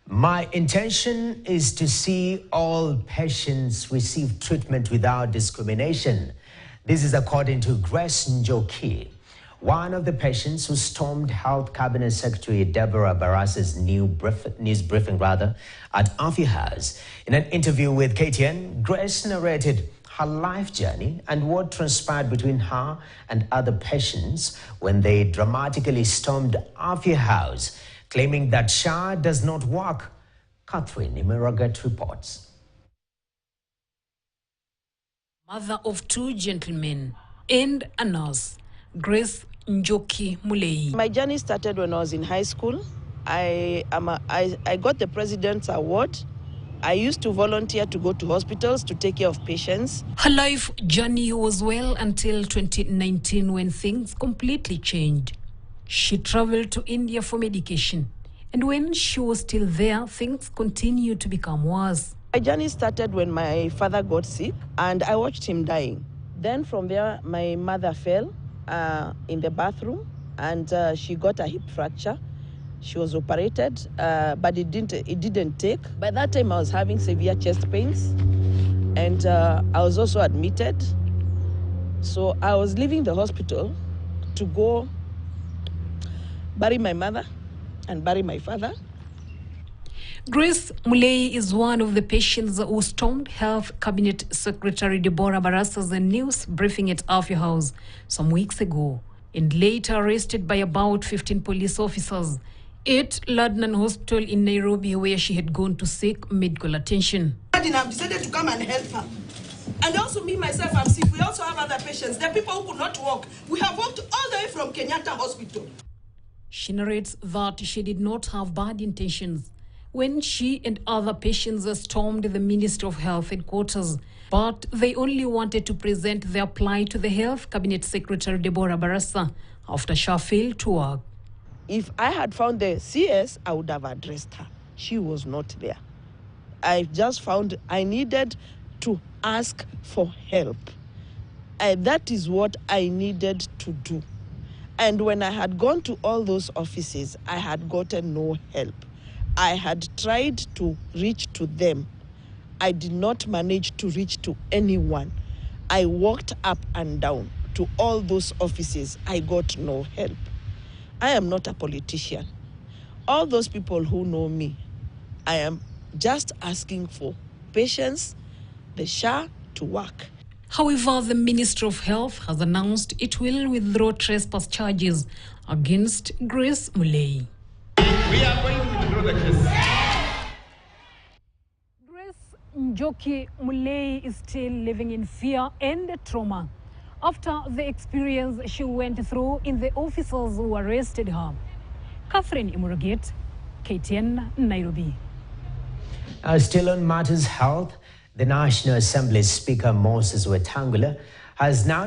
My intention is to see all patients receive treatment without discrimination. This is according to Grace Njoki, one of the patients who stormed Health Cabinet Secretary Deborah Barassa's news briefing at Amphi House. In an interview with KTN, Grace narrated her life journey and what transpired between her and other patients when they dramatically stormed Amphi House, claiming that SHA does not work. Catherine Imeragat reports. Mother of two gentlemen and a nurse, Grace Njoki Mulei. My journey started when I was in high school. I got the President's Award. I used to volunteer to go to hospitals to take care of patients. Her life journey was well until 2019 when things completely changed. She traveled to India for medication. And when she was still there, things continued to become worse. My journey started when my father got sick and I watched him dying. Then from there, my mother fell in the bathroom and she got a hip fracture. She was operated, but it didn't take. By that time, I was having severe chest pains and I was also admitted. So I was leaving the hospital to go bury my mother and bury my father. Grace Mulei is one of the patients who stormed Health Cabinet Secretary Deborah Barassa's news briefing at Amphi House some weeks ago and later arrested by about 15 police officers at Ladnan Hospital in Nairobi, where she had gone to seek medical attention. I've decided to come and help her. And also me, myself, I'm sick. We also have other patients. There are people who could not walk. We have walked all the way from Kenyatta Hospital. She narrates that she did not have bad intentions when she and other patients stormed the Ministry of Health headquarters, but they only wanted to present their plight to the Health Cabinet Secretary Deborah Barassa after SHA failed to work. If I had found the CS, I would have addressed her. She was not there. I just found I needed to ask for help. And that is what I needed to do. And when I had gone to all those offices, I had gotten no help. I had tried to reach to them. I did not manage to reach to anyone. I walked up and down to all those offices. I got no help. I am not a politician. All those people who know me, I am just asking for patience, the SHA to work. However, the Ministry of Health has announced it will withdraw trespass charges against Grace Mulei. We are going to withdraw the case. Grace Njoki Mulei is still living in fear and trauma after the experience she went through in the officers who arrested her. Catherine Imuraget, KTN, Nairobi. Still on matters health, the National Assembly Speaker Moses Wetangula has now